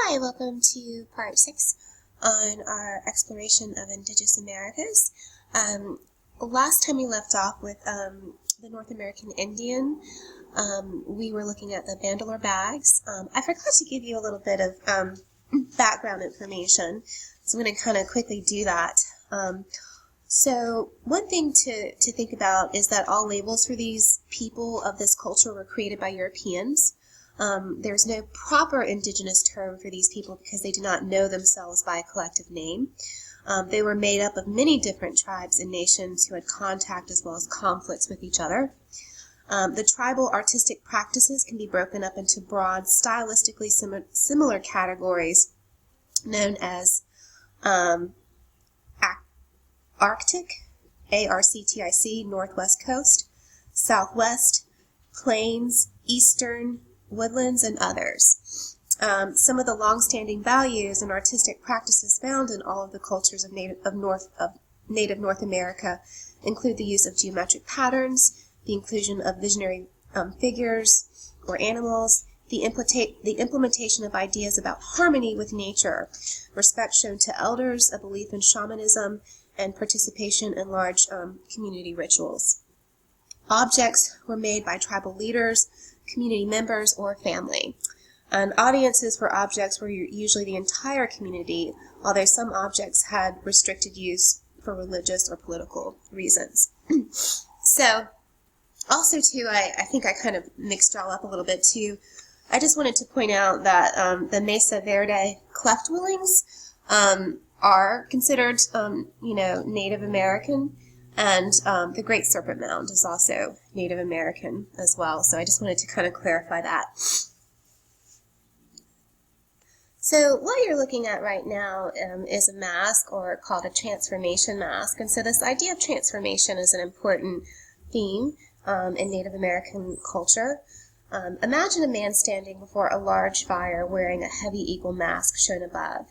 Hi, welcome to part 6 on our exploration of Indigenous Americas. Last time we left off with the North American Indian, we were looking at the bandolor bags. I forgot to give you a little bit of background information, so I'm going to kind of quickly do that. So one thing to think about is that all labels for these people of this culture were created by Europeans. There's no proper indigenous term for these people because they do not know themselves by a collective name. They were made up of many different tribes and nations who had contact as well as conflicts with each other. The tribal artistic practices can be broken up into broad, stylistically similar categories known as Arctic, A-R-C-T-I-C, Northwest Coast, Southwest, Plains, Eastern, Woodlands, and others. Some of the long-standing values and artistic practices found in all of the cultures of native North America include the use of geometric patterns, the inclusion of visionary figures or animals, the implementation of ideas about harmony with nature, respect shown to elders, a belief in shamanism, and participation in large community rituals. Objects were made by tribal leaders, community members, or family. And audiences for objects were usually the entire community, although some objects had restricted use for religious or political reasons. So, also too, I think I kind of mixed y'all up a little bit too. I just wanted to point out that the Mesa Verde cleft dwellings are considered, Native American, and the Great Serpent Mound is also Native American as well. So I just wanted to kind of clarify that. So what you're looking at right now is a mask, or called a transformation mask. And so this idea of transformation is an important theme in Native American culture. Imagine a man standing before a large fire wearing a heavy eagle mask shown above,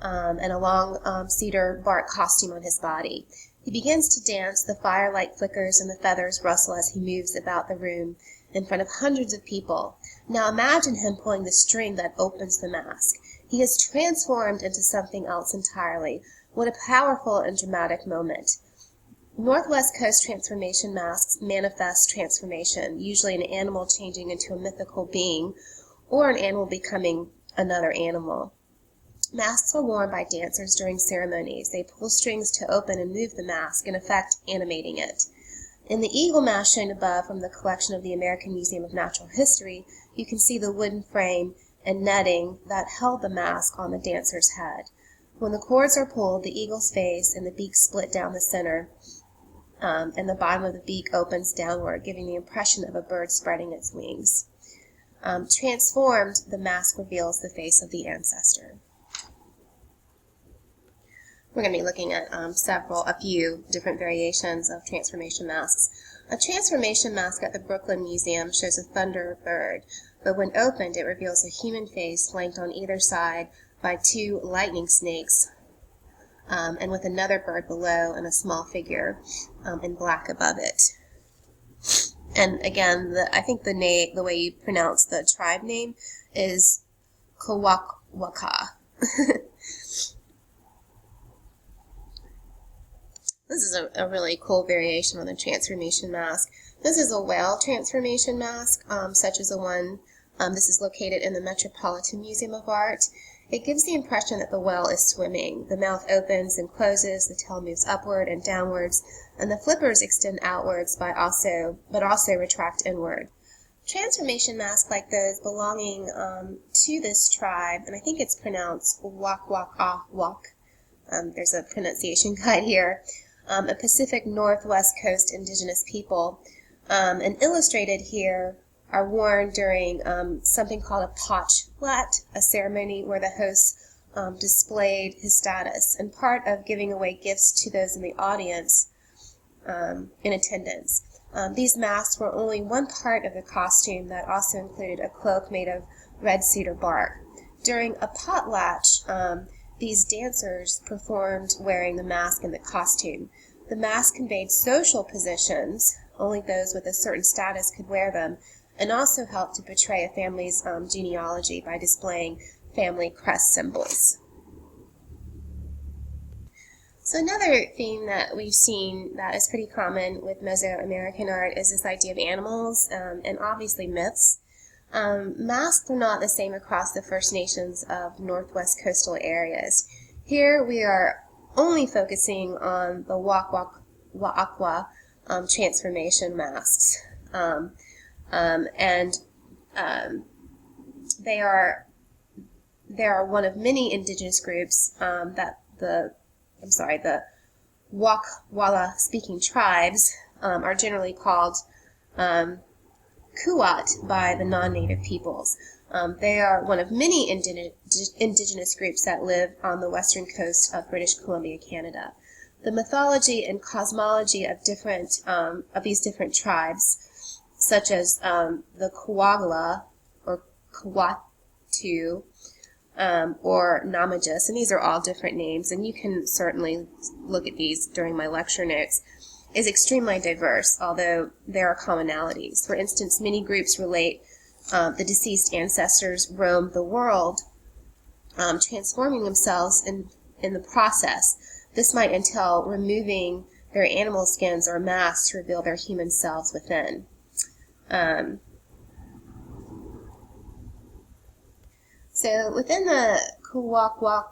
and a long cedar bark costume on his body. He begins to dance, the firelight flickers and the feathers rustle as he moves about the room in front of hundreds of people. Now imagine him pulling the string that opens the mask. He is transformed into something else entirely. What a powerful and dramatic moment. Northwest Coast transformation masks manifest transformation, usually an animal changing into a mythical being, or an animal becoming another animal. Masks are worn by dancers during ceremonies. They pull strings to open and move the mask, in effect animating it. In the eagle mask shown above from the collection of the American Museum of Natural History, you can see the wooden frame and netting that held the mask on the dancer's head. When the cords are pulled, the eagle's face and the beak split down the center, and the bottom of the beak opens downward, giving the impression of a bird spreading its wings. Transformed, the mask reveals the face of the ancestor. We're going to be looking at a few different variations of transformation masks. A transformation mask at the Brooklyn Museum shows a thunderbird, but when opened, it reveals a human face flanked on either side by two lightning snakes, and with another bird below and a small figure in black above it. And again, I think the way you pronounce the tribe name is Kawak-Waka. This is a really cool variation on the transformation mask. This is a whale transformation mask, such as the one, this is located in the Metropolitan Museum of Art. It gives the impression that the whale is swimming. The mouth opens and closes, the tail moves upward and downwards, and the flippers extend outwards but also retract inward. Transformation masks like those belonging to this tribe, and I think it's pronounced Wak-Wak-Ah-Wak. There's a pronunciation guide here. A Pacific Northwest Coast indigenous people, and illustrated here are worn during something called a potlatch, a ceremony where the host displayed his status and part of giving away gifts to those in the audience in attendance. These masks were only one part of the costume that also included a cloak made of red cedar bark. During a potlatch, these dancers performed wearing the mask and the costume. The mask conveyed social positions, only those with a certain status could wear them, and also helped to portray a family's genealogy by displaying family crest symbols. So another theme that we've seen that is pretty common with Mesoamerican art is this idea of animals and obviously myths. Masks are not the same across the First Nations of Northwest coastal areas. Here we are only focusing on the Wa'akwa transformation masks. They are one of many indigenous groups that the Wakwala speaking tribes are generally called Kuat by the non-native peoples. They are one of many indigenous groups that live on the western coast of British Columbia, Canada. The mythology and cosmology of these different tribes, such as the Kuagala or Kuatu, or Namajas, and these are all different names, and you can certainly look at these during my lecture notes, is extremely diverse, although there are commonalities. For instance, many groups relate the deceased ancestors roamed the world, transforming themselves in the process. This might entail removing their animal skins or masks to reveal their human selves within. So within the Kuwakwa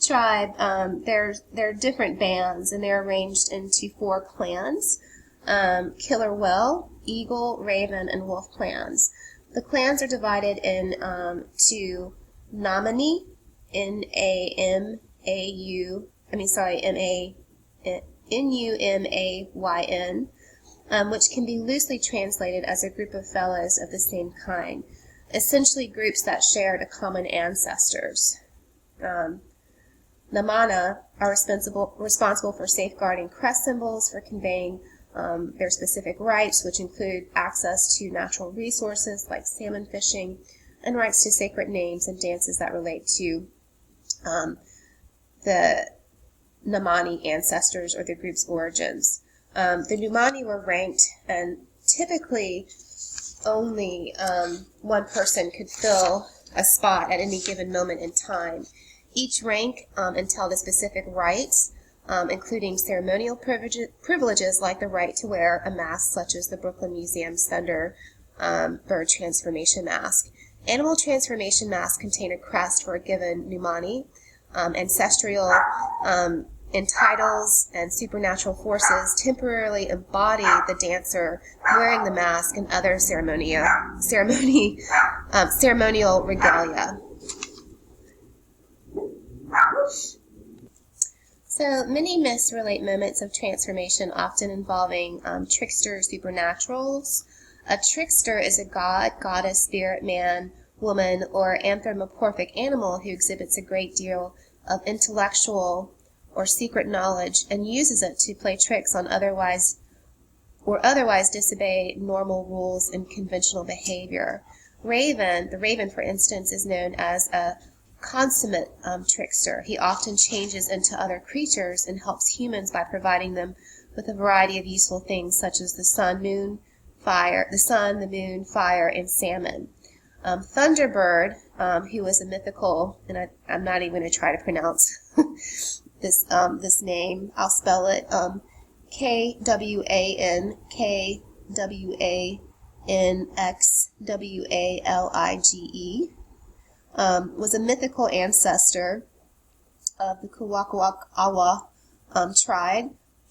tribe, there are different bands, and they're arranged into 4 clans: Killer Whale, Eagle, Raven, and Wolf clans. The clans are divided into Namani, N-U-M-A-Y-N, which can be loosely translated as a group of fellows of the same kind, essentially groups that shared a common ancestors. Namana are responsible for safeguarding crest symbols, for conveying their specific rights, which include access to natural resources like salmon fishing, and rights to sacred names and dances that relate to the Namani ancestors or the group's origins. The Numani were ranked, and typically only one person could fill a spot at any given moment in time. Each rank entailed a specific rights, including ceremonial privileges like the right to wear a mask such as the Brooklyn Museum's Thunder Bird Transformation Mask. Animal transformation masks contain a crest for a given Numani. Ancestral entitles and supernatural forces temporarily embody the dancer wearing the mask and other ceremonial regalia. So many myths relate moments of transformation, often involving trickster supernaturals. A trickster is a god, goddess, spirit, man, woman, or anthropomorphic animal who exhibits a great deal of intellectual or secret knowledge and uses it to play tricks on otherwise disobey normal rules and conventional behavior. The raven, for instance, is known as a consummate trickster. He often changes into other creatures and helps humans by providing them with a variety of useful things such as the sun, the moon, fire, and salmon. Thunderbird, who was a mythical, and I'm not even going to try to pronounce this name. I'll spell it Kwankwanxwalige. Was a mythical ancestor of the Kuwakwa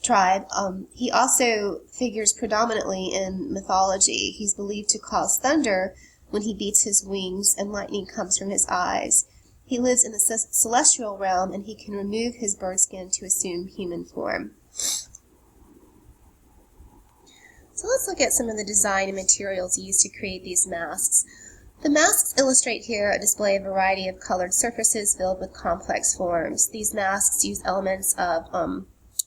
tribe. He also figures predominantly in mythology. He's believed to cause thunder when he beats his wings and lightning comes from his eyes. He lives in the celestial realm, and he can remove his bird skin to assume human form. So let's look at some of the design and materials used to create these masks. The masks illustrate here a display of a variety of colored surfaces filled with complex forms. These masks use elements of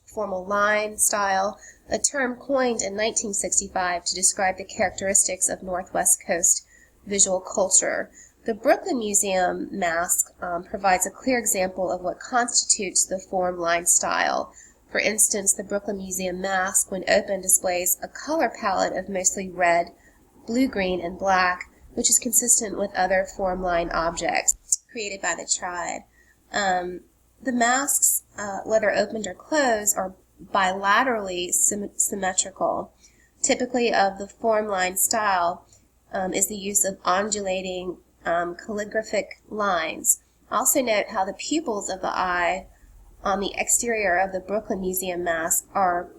formal line style, a term coined in 1965 to describe the characteristics of Northwest Coast visual culture. The Brooklyn Museum mask provides a clear example of what constitutes the form line style. For instance, the Brooklyn Museum mask, when open, displays a color palette of mostly red, blue-green, and black, which is consistent with other form-line objects created by the tribe. The masks, whether opened or closed, are bilaterally symmetrical. Typically of the form-line style is the use of undulating calligraphic lines. Also note how the pupils of the eye on the exterior of the Brooklyn Museum mask are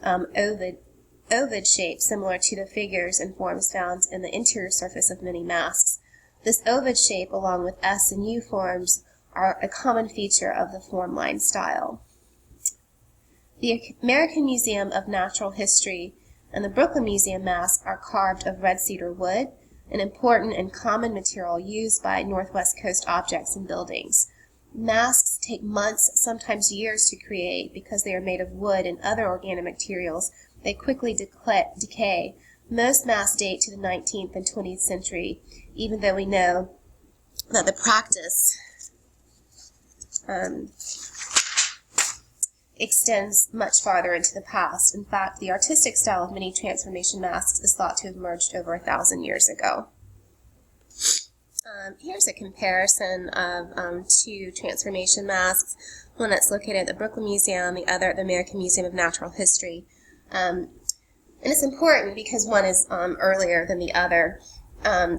ovid shaped, similar to the figures and forms found in the interior surface of many masks. This ovid shape, along with S and U forms, are a common feature of the form-line style. The American Museum of Natural History and the Brooklyn Museum mask are carved of red cedar wood, an important and common material used by Northwest Coast objects and buildings. Masks take months, sometimes years to create because they are made of wood and other organic materials. They quickly decay. Most masks date to the 19th and 20th century, even though we know that the practice extends much farther into the past. In fact, the artistic style of many transformation masks is thought to have emerged over 1,000 years ago. Here's a comparison of two transformation masks, one that's located at the Brooklyn Museum, the other at the American Museum of Natural History. And it's important because one is earlier than the other.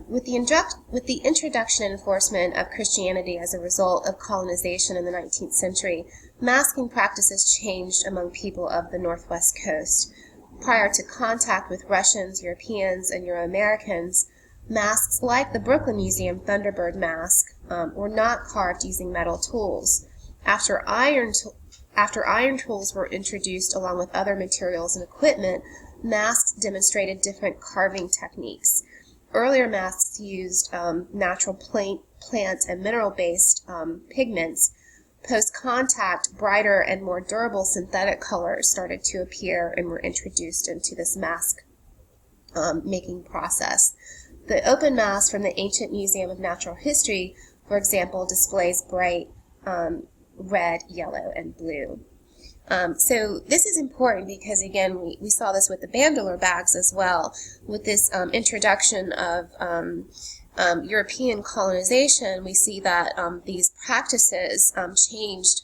With the introduction and enforcement of Christianity as a result of colonization in the 19th century, masking practices changed among people of the Northwest Coast. Prior to contact with Russians, Europeans, and Euro-Americans, masks like the Brooklyn Museum Thunderbird mask were not carved using metal tools. After iron tools were introduced along with other materials and equipment, masks demonstrated different carving techniques. Earlier masks used natural plant and mineral-based pigments. Post-contact, brighter and more durable synthetic colors started to appear and were introduced into this mask making process. The open mask from the Ancient Museum of Natural History, for example, displays bright red, yellow, and blue. So this is important because, again, we saw this with the bandolier bags as well. With this introduction of European colonization, we see that these practices changed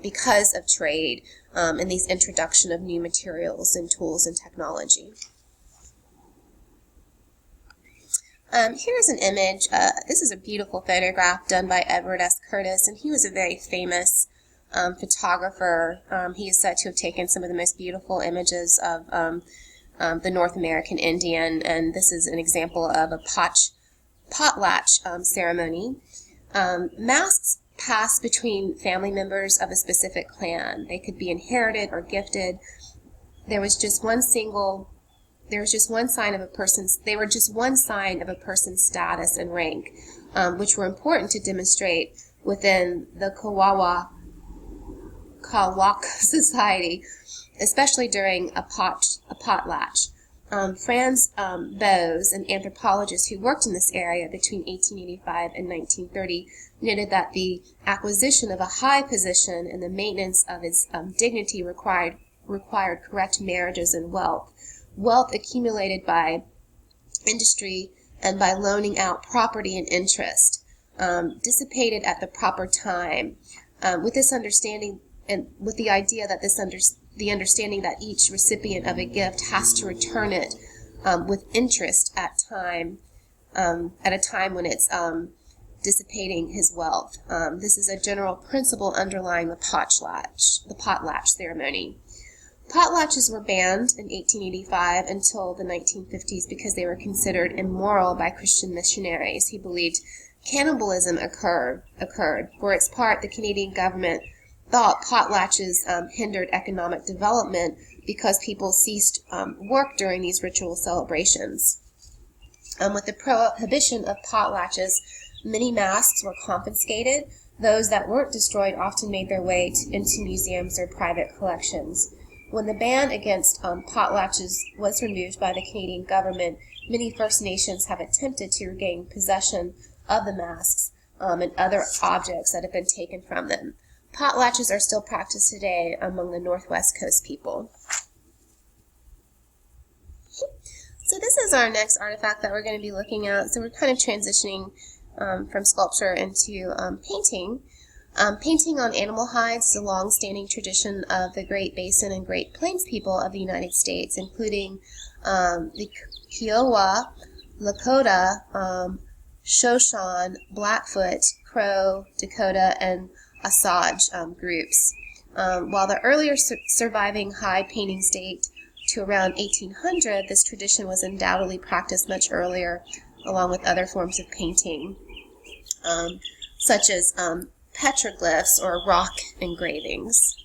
because of trade and these introduction of new materials and tools and technology. Here's an image. This is a beautiful photograph done by Edward S. Curtis, and he was a very famous photographer. He is said to have taken some of the most beautiful images of the North American Indian, and this is an example of a potlatch ceremony. Masks pass between family members of a specific clan. They could be inherited or gifted. They were just one sign of a person's status and rank, which were important to demonstrate within the Kawak society, especially during a potlatch. Franz Boas, an anthropologist who worked in this area between 1885 and 1930, noted that the acquisition of a high position and the maintenance of its dignity required correct marriages and wealth. Wealth accumulated by industry and by loaning out property and interest, dissipated at the proper time, with this understanding and with the idea that the understanding that each recipient of a gift has to return it with interest at a time when it's dissipating his wealth. This is a general principle underlying the potlatch ceremony. Potlatches were banned in 1885 until the 1950s because they were considered immoral by Christian missionaries who believed cannibalism occurred. For its part, the Canadian government thought potlatches hindered economic development because people ceased work during these ritual celebrations. With the prohibition of potlatches, many masks were confiscated. Those that weren't destroyed often made their way into museums or private collections. When the ban against potlatches was removed by the Canadian government, many First Nations have attempted to regain possession of the masks and other objects that have been taken from them. Potlatches are still practiced today among the Northwest Coast people. So this is our next artifact that we're going to be looking at. So we're kind of transitioning from sculpture into painting. Painting on animal hides is a long-standing tradition of the Great Basin and Great Plains people of the United States, including the Kiowa, Lakota, Shoshone, Blackfoot, Crow, Dakota, and Osage groups. While the earlier surviving hide paintings date to around 1800, this tradition was undoubtedly practiced much earlier, along with other forms of painting, such as petroglyphs or rock engravings.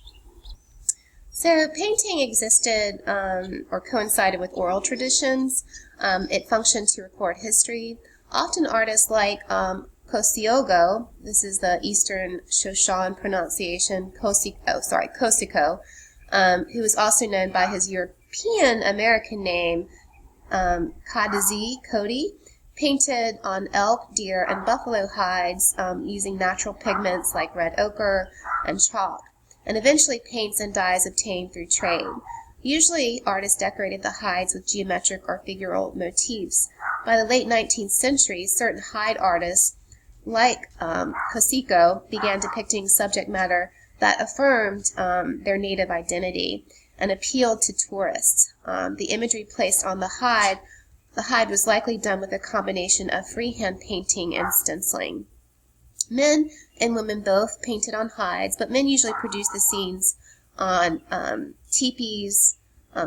So painting existed or coincided with oral traditions. It functioned to record history. Often artists like Cosiogo, this is the Eastern Shoshone pronunciation, Cosico, who was also known by his European American name, Kadazi, Cody, painted on elk, deer, and buffalo hides using natural pigments like red ochre and chalk, and eventually paints and dyes obtained through trade. Usually, artists decorated the hides with geometric or figural motifs. By the late 19th century, certain hide artists, like Cosico, began depicting subject matter that affirmed their native identity and appealed to tourists. The imagery placed on the hide was likely done with a combination of freehand painting and stenciling. Men and women both painted on hides, but men usually produced the scenes on teepees,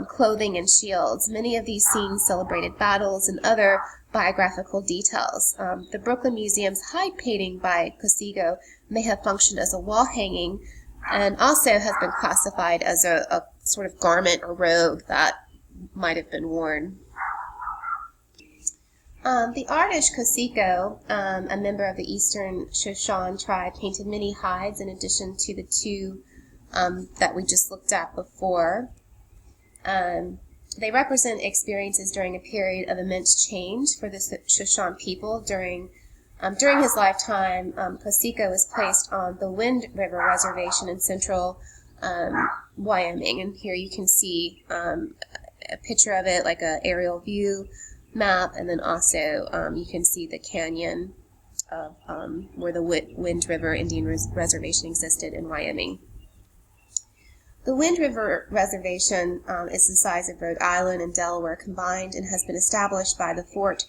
clothing, and shields. Many of these scenes celebrated battles and other biographical details. The Brooklyn Museum's hide painting by Cosico may have functioned as a wall hanging and also has been classified as a sort of garment or robe that might have been worn. The artist Cosico, a member of the Eastern Shoshone tribe, painted many hides in addition to the two that we just looked at before. They represent experiences during a period of immense change for the Shoshone people. During his lifetime, Cosico was placed on the Wind River Reservation in central Wyoming, and here you can see a picture of it, like an aerial view map, and then also you can see the canyon of where the Wind River Indian Reservation existed in Wyoming. The Wind River Reservation is the size of Rhode Island and Delaware combined and has been established by the Fort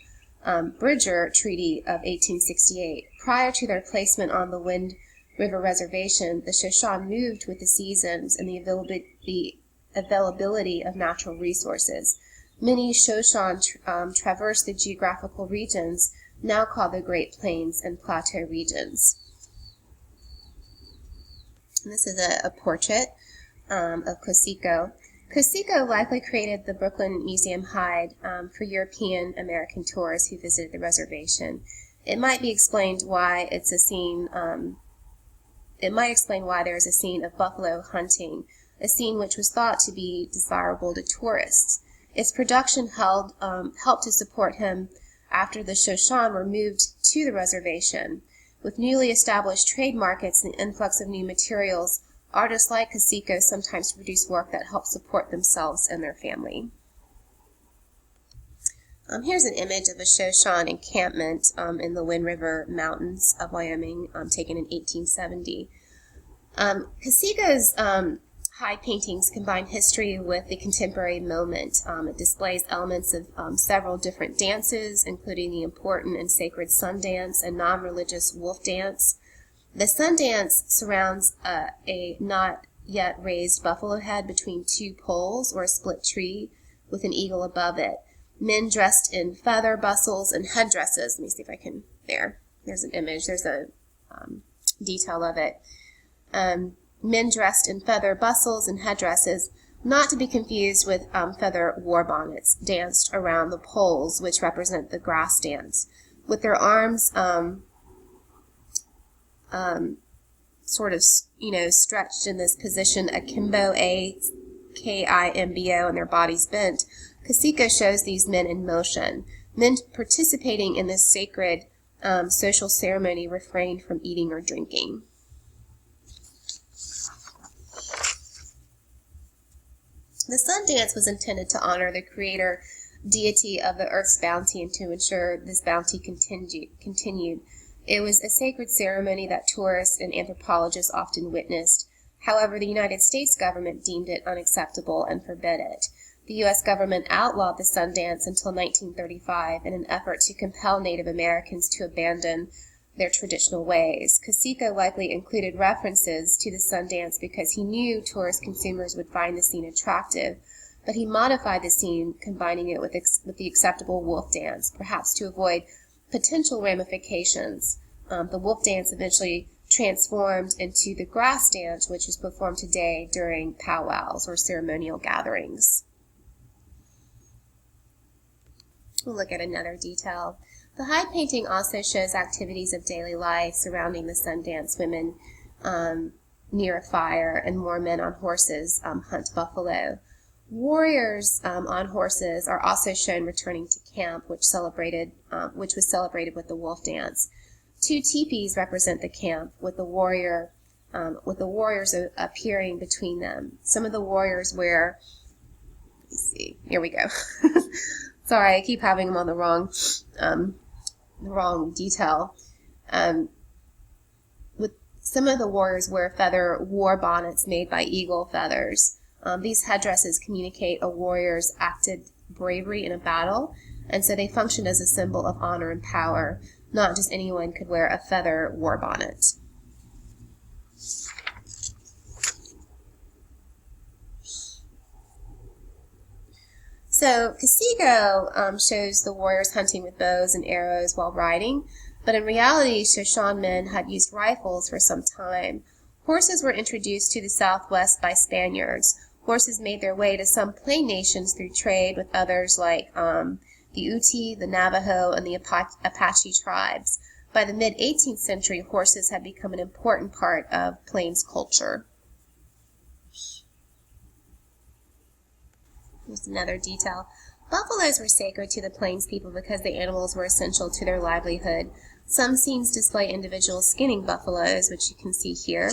Bridger Treaty of 1868. Prior to their placement on the Wind River Reservation, the Shoshone moved with the seasons and the availability of natural resources. Many Shoshone traversed the geographical regions now called the Great Plains and Plateau regions. And this is a portrait of Cosico. Cosico likely created the Brooklyn Museum hide for European American tourists who visited the reservation. It might explain why there's a scene of buffalo hunting, a scene which was thought to be desirable to tourists. Its production helped to support him after the Shoshone were moved to the reservation. With newly established trade markets and the influx of new materials, artists like Cosico sometimes produce work that helps support themselves and their family. Here's an image of a Shoshone encampment in the Wind River Mountains of Wyoming, taken in 1870. Cosico's hide paintings combine history with the contemporary moment. It displays elements of several different dances, including the important and sacred sun dance and non-religious wolf dance. The sun dance surrounds a not yet raised buffalo head between two poles or a split tree with an eagle above it. Men dressed in feather, bustles, and headdresses. Let me see if I can, there's an image, there's a detail of it. Men dressed in feather, bustles, and headdresses, not to be confused with feather war bonnets, danced around the poles, which represent the grass dance, with their arms sort of, stretched in this position, akimbo, A-K-I-M-B-O, and their bodies bent. Cosico shows these men in motion. Men participating in this sacred social ceremony refrained from eating or drinking. The sun dance was intended to honor the creator deity of the earth's bounty and to ensure this bounty continued. It was a sacred ceremony that tourists and anthropologists often witnessed. However, the United States government deemed it unacceptable and forbid it. The U.S. government outlawed the sun dance until 1935 in an effort to compel Native Americans to abandon their traditional ways. Casico likely included references to the sun dance because he knew tourist consumers would find the scene attractive, but he modified the scene, combining it with the acceptable wolf dance, perhaps to avoid potential ramifications. The wolf dance eventually transformed into the grass dance, which is performed today during powwows or ceremonial gatherings. We'll look at another detail. The hide painting also shows activities of daily life surrounding the sun dance. Women near a fire and more men on horses hunt buffalo. Warriors on horses are also shown returning to camp, which was celebrated with the wolf dance. Two teepees represent the camp, with the warriors appearing between them. Some of the warriors wear. Let's see. Here we go. Sorry, I keep having them on the wrong detail. With some of the warriors wear feather war bonnets made by eagle feathers. These headdresses communicate a warrior's acted bravery in a battle, and so they function as a symbol of honor and power. Not just anyone could wear a feather war bonnet. So Casico shows the warriors hunting with bows and arrows while riding, but in reality, Shoshone men had used rifles for some time. Horses were introduced to the Southwest by Spaniards. Horses made their way to some plain nations through trade with others like the Ute, the Navajo, and the Apache tribes. By the mid-18th century, horses had become an important part of Plains culture. Here's another detail. Buffaloes were sacred to the Plains people because the animals were essential to their livelihood. Some scenes display individuals skinning buffaloes, which you can see here,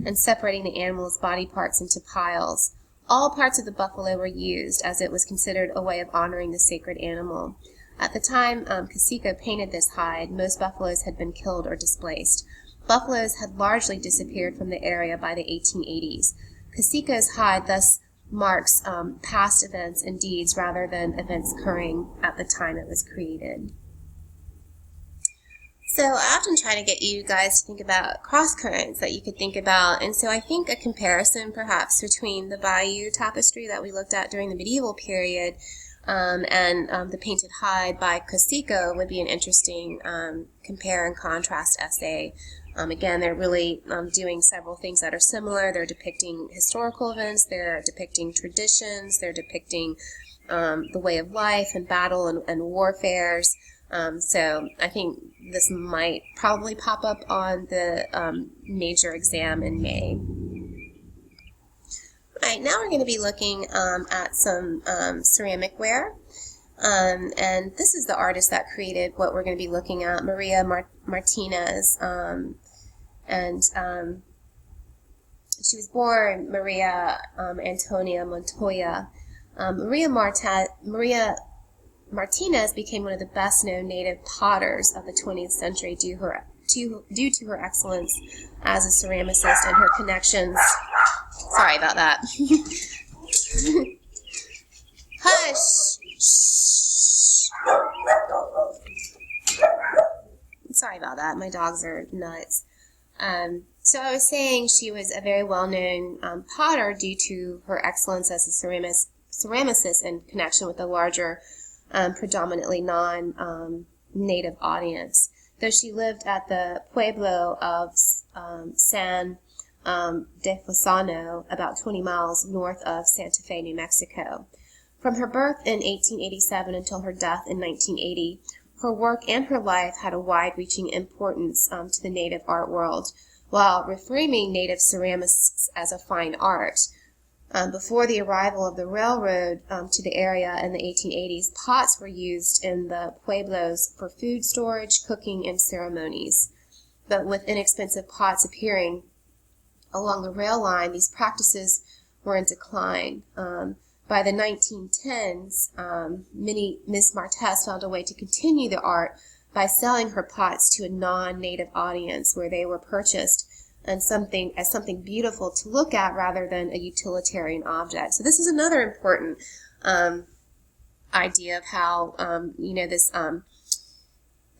and separating the animal's body parts into piles. All parts of the buffalo were used, as it was considered a way of honoring the sacred animal. At the time Casico painted this hide, most buffaloes had been killed or displaced. Buffaloes had largely disappeared from the area by the 1880s. Casico's hide thus marks past events and deeds rather than events occurring at the time it was created. So I often try to get you guys to think about cross currents that you could think about, and so I think a comparison perhaps between the Bayeux tapestry that we looked at during the medieval period and the painted hide by Casico would be an interesting compare and contrast essay. Again, they're really doing several things that are similar. They're depicting historical events, they're depicting traditions, they're depicting the way of life and battle and warfares. So I think this might probably pop up on the major exam in May. All right, now we're going to be looking at some ceramic ware. And this is the artist that created what we're going to be looking at, Maria Martinez. She was born Maria Antonia Montoya. Maria Martinez became one of the best-known native potters of the 20th century due to her excellence as a ceramicist and her connections. Sorry about that. Hush! Shh. Sorry about that. My dogs are nuts. So I was saying she was a very well-known potter due to her excellence as a ceramicist in connection with a larger, predominantly non-native audience. Though she lived at the pueblo of San de Fosano, about 20 miles north of Santa Fe, New Mexico. From her birth in 1887 until her death in 1980, her work and her life had a wide-reaching importance to the native art world, while reframing native ceramics as a fine art. Before the arrival of the railroad to the area in the 1880s, pots were used in the pueblos for food storage, cooking, and ceremonies. But with inexpensive pots appearing along the rail line, these practices were in decline. by the 1910s, Ms. Martez found a way to continue the art by selling her pots to a non-native audience, where they were purchased and as something beautiful to look at rather than a utilitarian object. So this is another important idea of how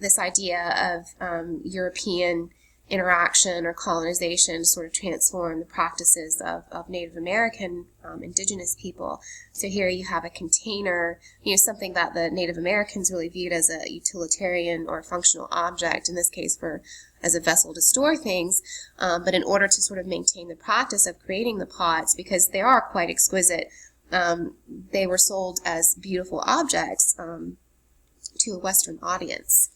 this idea of European interaction or colonization sort of transformed the practices of Native American indigenous people. So here you have a container, something that the Native Americans really viewed as a utilitarian or functional object, in this case as a vessel to store things, but in order to sort of maintain the practice of creating the pots, because they are quite exquisite, they were sold as beautiful objects to a Western audience.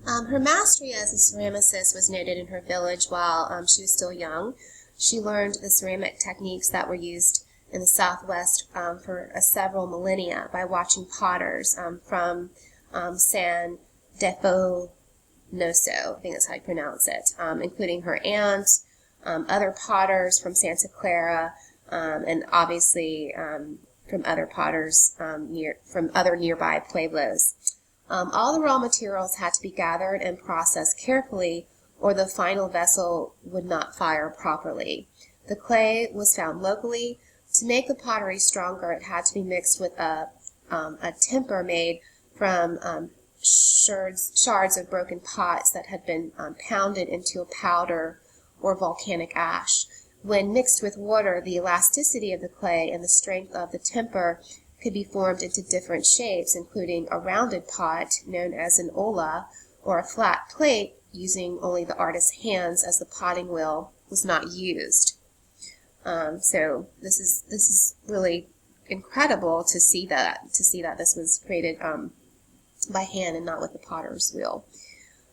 Her mastery as a ceramicist was noted in her village while she was still young. She learned the ceramic techniques that were used in the Southwest for several millennia by watching potters from San Defonoso, I think that's how you pronounce it, including her aunt, other potters from Santa Clara, and obviously from other potters from other nearby pueblos. All the raw materials had to be gathered and processed carefully, or the final vessel would not fire properly. The clay was found locally. To make the pottery stronger, it had to be mixed with a temper made from shards of broken pots that had been pounded into a powder or volcanic ash. When mixed with water, the elasticity of the clay and the strength of the temper could be formed into different shapes, including a rounded pot known as an olla, or a flat plate using only the artist's hands, as the potting wheel was not used. So this is really incredible to see that this was created by hand and not with the potter's wheel.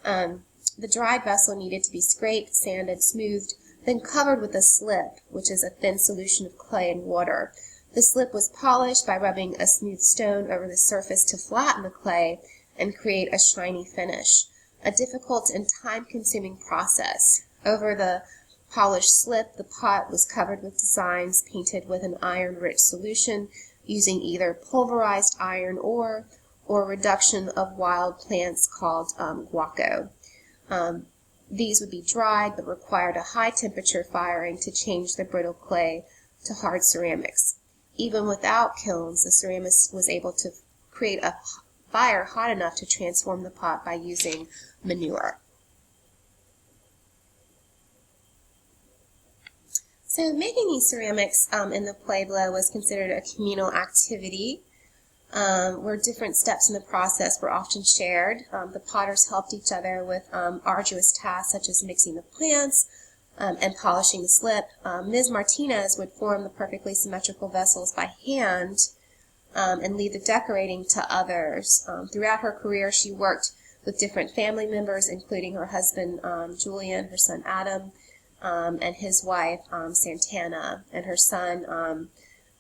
The dried vessel needed to be scraped, sanded, smoothed, then covered with a slip, which is a thin solution of clay and water. The slip was polished by rubbing a smooth stone over the surface to flatten the clay and create a shiny finish, a difficult and time-consuming process. Over the polished slip, the pot was covered with designs painted with an iron-rich solution using either pulverized iron ore or reduction of wild plants called guaco. These would be dried but required a high-temperature firing to change the brittle clay to hard ceramics. Even without kilns, the ceramist was able to create a fire hot enough to transform the pot by using manure. So making these ceramics in the Pueblo was considered a communal activity where different steps in the process were often shared. The potters helped each other with arduous tasks such as mixing the plants, and polishing the slip. Ms. Martinez would form the perfectly symmetrical vessels by hand and leave the decorating to others. Throughout her career, she worked with different family members, including her husband, Julian, her son, Adam, and his wife, Santana, and her son,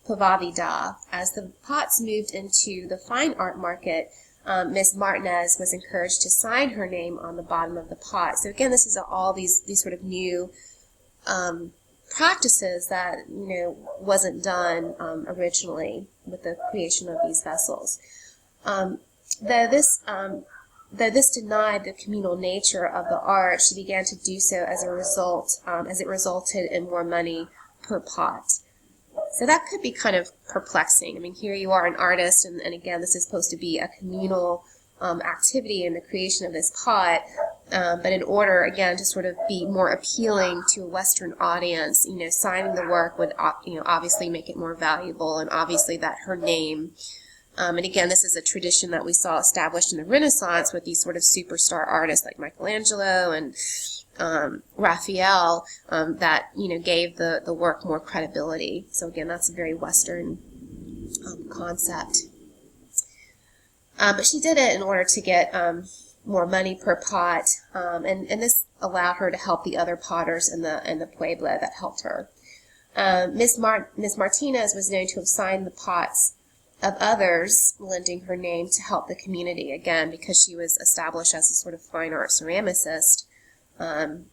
Pavavida. As the pots moved into the fine art market, Ms. Martinez was encouraged to sign her name on the bottom of the pot. So again, this is all these sort of new practices that wasn't done originally with the creation of these vessels. Though this denied the communal nature of the art, she began to do so as a result, as it resulted in more money per pot. So that could be kind of perplexing. I mean, here you are, an artist, and again, this is supposed to be a communal activity in the creation of this pot, but in order, again, to sort of be more appealing to a Western audience, signing the work would, obviously make it more valuable, and obviously that her name, and again, this is a tradition that we saw established in the Renaissance with these sort of superstar artists like Michelangelo and Raphael, that gave the work more credibility. So again, that's a very Western concept. But she did it in order to get more money per pot, and this allowed her to help the other potters in the Pueblo that helped her. Miss Martinez was known to have signed the pots of others, lending her name to help the community, again, because she was established as a sort of fine art ceramicist, and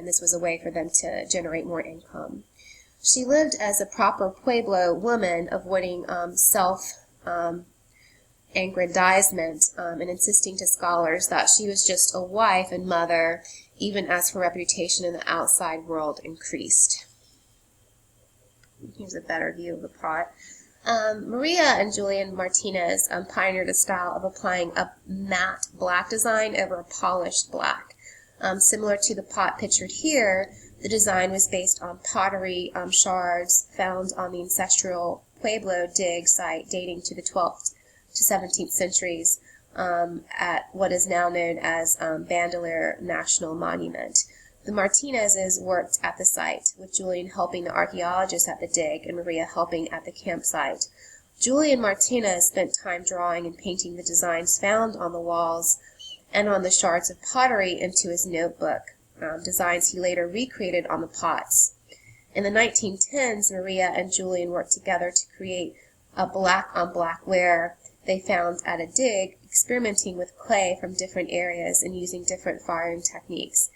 this was a way for them to generate more income. She lived as a proper Pueblo woman, avoiding self-aggrandizement and insisting to scholars that she was just a wife and mother, even as her reputation in the outside world increased. Here's a better view of the pot. Maria and Julian Martinez pioneered a style of applying a matte black design over a polished black. Similar to the pot pictured here, the design was based on pottery shards found on the ancestral Pueblo dig site dating to the 12th to 17th centuries at what is now known as Bandelier National Monument. The Martinezes worked at the site, with Julian helping the archaeologists at the dig and Maria helping at the campsite. Julian Martinez spent time drawing and painting the designs found on the walls and on the shards of pottery into his notebook, designs he later recreated on the pots. In the 1910s, Maria and Julian worked together to create a black-on-black ware they found at a dig, experimenting with clay from different areas and using different firing techniques.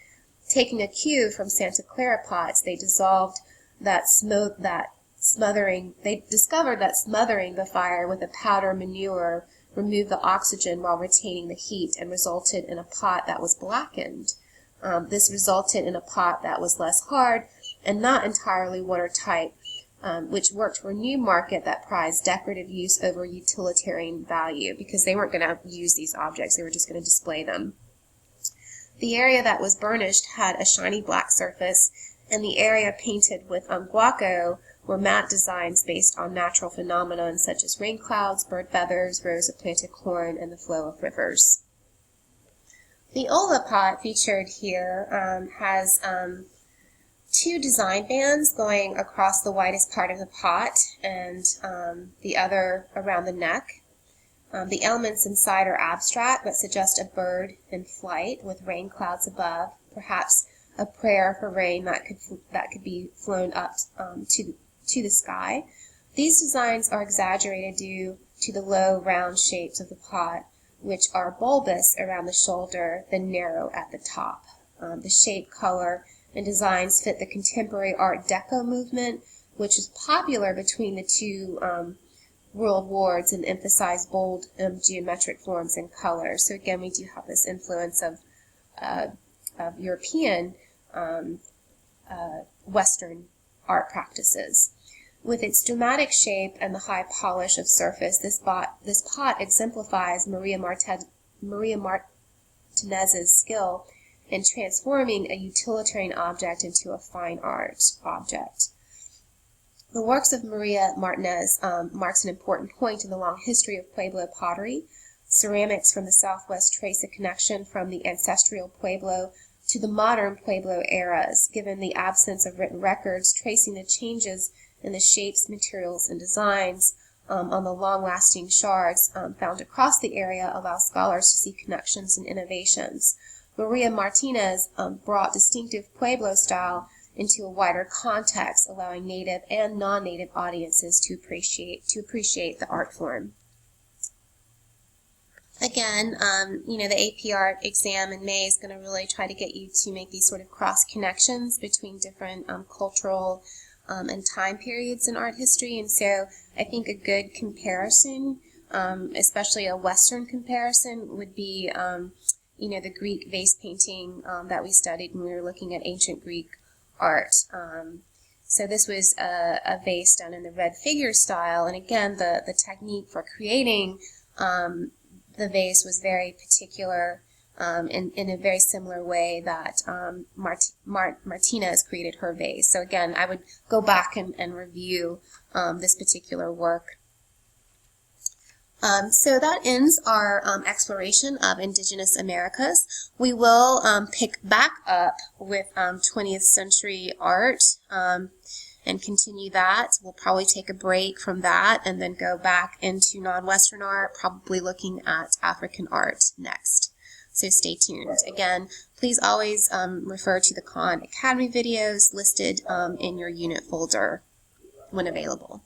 Taking a cue from Santa Clara pots, they discovered that smothering the fire with a powder manure removed the oxygen while retaining the heat and resulted in a pot that was blackened. This resulted in a pot that was less hard and not entirely watertight, which worked for a new market that prized decorative use over utilitarian value, because they weren't going to use these objects, they were just going to display them. The area that was burnished had a shiny black surface, and the area painted with guaco were matte designs based on natural phenomena such as rain clouds, bird feathers, rows of planted corn, and the flow of rivers. The Ola pot featured here has two design bands going across the widest part of the pot and the other around the neck. The elements inside are abstract but suggest a bird in flight with rain clouds above, perhaps a prayer for rain that could be flown up to the sky. These designs are exaggerated due to the low round shapes of the pot, which are bulbous around the shoulder, then narrow at the top. The shape, color, and designs fit the contemporary Art Deco movement, which is popular between the two world wars and emphasize bold geometric forms and colors. So again, we do have this influence of European Western art practices. With its dramatic shape and the high polish of surface, this pot exemplifies Maria Martinez's skill in transforming a utilitarian object into a fine art object. The works of Maria Martinez marks an important point in the long history of Pueblo pottery. Ceramics from the Southwest trace a connection from the ancestral Pueblo to the modern Pueblo eras, given the absence of written records tracing the changes in the shapes, materials, and designs on the long-lasting shards found across the area allow scholars to see connections and innovations. Maria Martinez brought distinctive Pueblo style into a wider context, allowing native and non-native audiences to appreciate the art form. Again, the AP Art exam in May is going to really try to get you to make these sort of cross connections between different cultural and time periods in art history, and so I think a good comparison, especially a Western comparison, would be the Greek vase painting that we studied when we were looking at ancient Greek art. So this was a vase done in the red figure style, and again, the technique for creating the vase was very particular in a very similar way that Martinez created her vase. So again, I would go back and review this particular work. So that ends our exploration of Indigenous Americas. We will pick back up with 20th century art and continue that. We'll probably take a break from that and then go back into non-Western art, probably looking at African art next. So stay tuned. Again, please always refer to the Khan Academy videos listed in your unit folder when available.